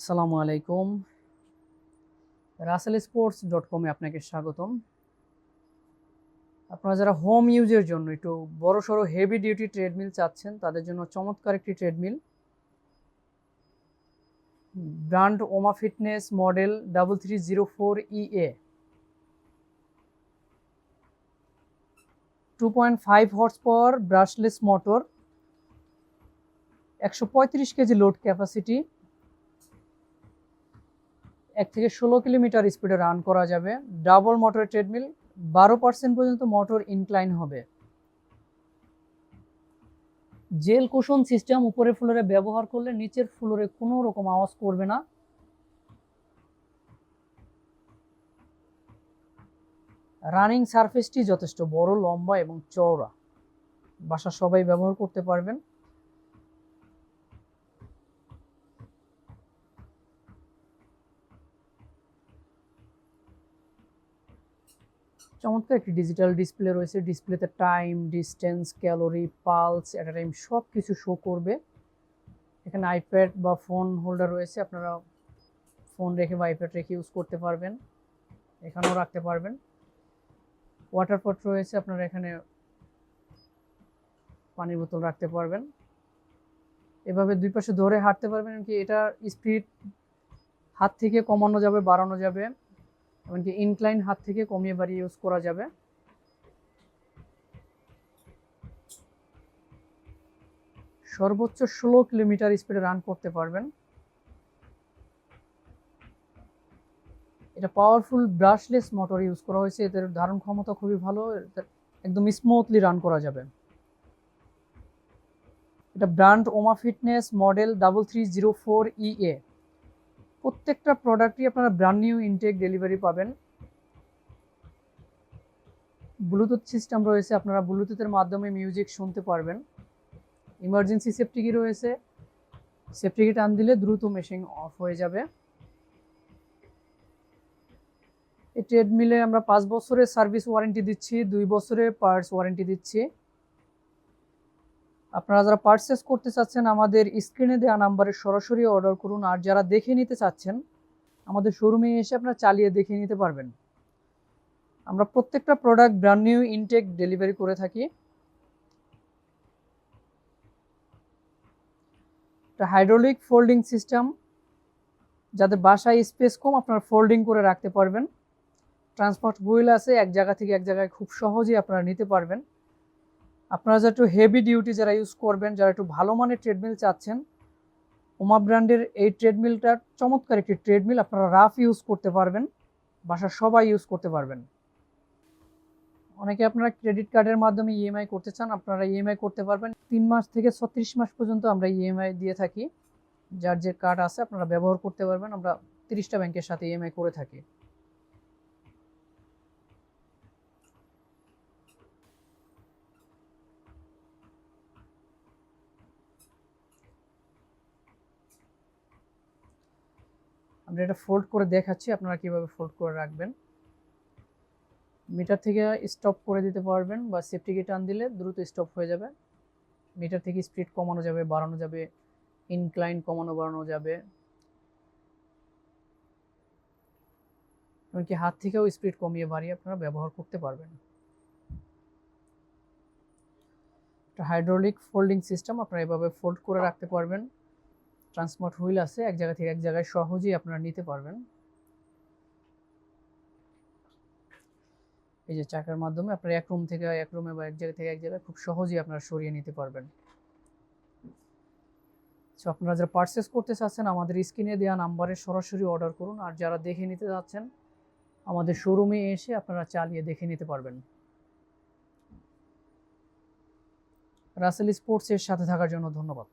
আসসালামু আলাইকুম। russellsports.com-এ আপনাকে স্বাগতম। আপনারা যারা হোম ইউজের জন্য একটু বড়সড় হেভি ডিউটি ট্রেডমিল চাচ্ছেন তাদের জন্য চমৎকার একটি ট্রেডমিল, ব্র্যান্ড ওমা fitness model 3304EA 2.5 horse power brushless motor, 135 KG load capacity, 1 থেকে 16 কিলোমিটার স্পিডে রান করা যাবে। ডাবল মোটরের ট্রেডমিল, 12% পর্যন্ত মোটর ইনক্লাইন হবে। জেল কুশন সিস্টেম উপরের ফ্লোরে ব্যবহার করলে নিচের ফ্লোরে কোনো রকম আওয়াজ করবে না। রানিং সারফেসটি যথেষ্ট বড়, লম্বা এবং চওড়া, বাসার সবাই ব্যবহার করতে পারবেন। চমৎকার একটি ডিজিটাল ডিসপ্লে রয়েছে। ডিসপ্লেতে টাইম, ডিস্টেন্স, ক্যালোরি, পালস, এট আ টাইম সব কিছু শো করবে। এখানে আইপ্যাড বা ফোন হোল্ডার রয়েছে, আপনারা ফোন রেখে বা আইপ্যাড রেখে ইউজ করতে পারবেন, এখানেও রাখতে পারবেন। ওয়াটার পট রয়েছে, আপনারা এখানে পানির বোতল রাখতে পারবেন। এভাবে দুই পাশে ধরে হাঁটতে পারবেন, এমনকি এটার স্পিড হাত থেকে কমানো যাবে, বাড়ানো যাবে, এমনকি ইনক্লাইন হাত থেকে কমিয়ে বাড়িয়ে ইউজ করা যাবে। সর্বোচ্চ 16 কিলোমিটার স্পিডে রান করতে পারবেন। এটা পাওয়ারফুল ব্রাশলেস মোটর ইউজ করা হয়েছে, এদের ধারণ ক্ষমতা খুবই ভালো, একদম স্মুথলি রান করা যাবে। এটা ব্র্যান্ড ওমা ফিটনেস মডেল 3304EA। প্রত্যেকটা প্রোডাক্টই আপনারা ব্র্যান্ড নিউ ইনটেক ডেলিভারি পাবেন। ব্লুটুথ সিস্টেম রয়েছে, আপনারা ব্লুটুথের মাধ্যমে মিউজিক শুনতে পারবেন। ইমার্জেন্সি সেফটি কি রয়েছে, সেফটি কি টান দিলে দ্রুত মেশিন অফ হয়ে যাবে। এই ট্রেডমিলে আমরা 5 বছরের সার্ভিস ওয়ারেন্টি দিচ্ছি, 2 বছরের পার্টস ওয়ারেন্টি দিচ্ছি। আপনারা যারা পারচেস করতে চাচ্ছেন আমাদের স্ক্রিনে দেওয়া নাম্বারে সরাসরি অর্ডার করুন, আর যারা দেখে নিতে চাচ্ছেন আমাদের শোরুমে এসে আপনারা চালিয়ে দেখে নিতে পারবেন। আমরা প্রত্যেকটা product brand new intact delivery করে থাকি। এটা হাইড্রোলিক ফোল্ডিং সিস্টেম, যাদের বাসায় স্পেস কম আপনারা ফোল্ডিং করে রাখতে পারবেন। ট্রান্সপোর্ট হুইল আছে, এক জায়গা থেকে এক জায়গায় খুব সহজেই আপনারা নিতে পারবেন। আপনারা যারা একটু হেভি ডিউটি যারা ইউজ করবেন, যারা একটু ভালো মানের ট্রেডমিল চাচ্ছেন, ওমা ব্র্যান্ডের এই ট্রেডমিলটা চমৎকার একটি ট্রেডমিল, আপনারা রাফ ইউজ করতে পারবেন, বাসার সবাই ইউজ করতে পারবেন। অনেকে আপনারা ক্রেডিট কার্ডের মাধ্যমে ইএমআই করতে চান, আপনারা ইএমআই করতে পারবেন। 3 মাস থেকে 36 মাস পর্যন্ত আমরা ইএমআই দিয়ে থাকি। যার যে কার্ড আছে আপনারা ব্যবহার করতে পারবেন। আমরা 30টা ব্যাংকের সাথে ইএমআই করে থাকি। আমরা এটা ফোল্ড করে দেখাচ্ছি, আপনারা কিভাবে ফোল্ড করে রাখবেন। মিটার থেকে স্টপ করে দিতে পারবেন, বা সেফটি কি টান দিলে দ্রুত স্টপ হয়ে যাবে। মিটার থেকে স্পিড কমানো যাবে, বাড়ানো যাবে, ইনক্লাইন কমানো বাড়ানো যাবে, এমনকি হাত থেকেও স্পিড কমিয়ে বাড়িয়ে আপনারা ব্যবহার করতে পারবেন। এটা হাইড্রোলিক ফোল্ডিং সিস্টেম, আপনারা এভাবে ফোল্ড করে রাখতে পারবেন। ট্রান্সপোর্ট হুইল আছে, এক জায়গা থেকে এক জায়গায় সহজেই আপনারা নিতে পারবেন। এই যে চাকার মাধ্যমে আপনারা এক রুম থেকে এক রুমে বা এক জায়গা থেকে এক জায়গায় খুব সহজেই আপনারা সরিয়ে নিতে পারবেন। সো আপনারা যারা পারচেস করতে চাচ্ছেন আমাদের স্ক্রিনে দেওয়া নাম্বারে সরাসরি অর্ডার করুন, আর যারা দেখে নিতে যাচ্ছেন আমাদের শোরুমে এসে আপনারা চালিয়ে দেখে নিতে পারবেন। রাসেল স্পোর্টসের সাথে থাকার জন্য ধন্যবাদ।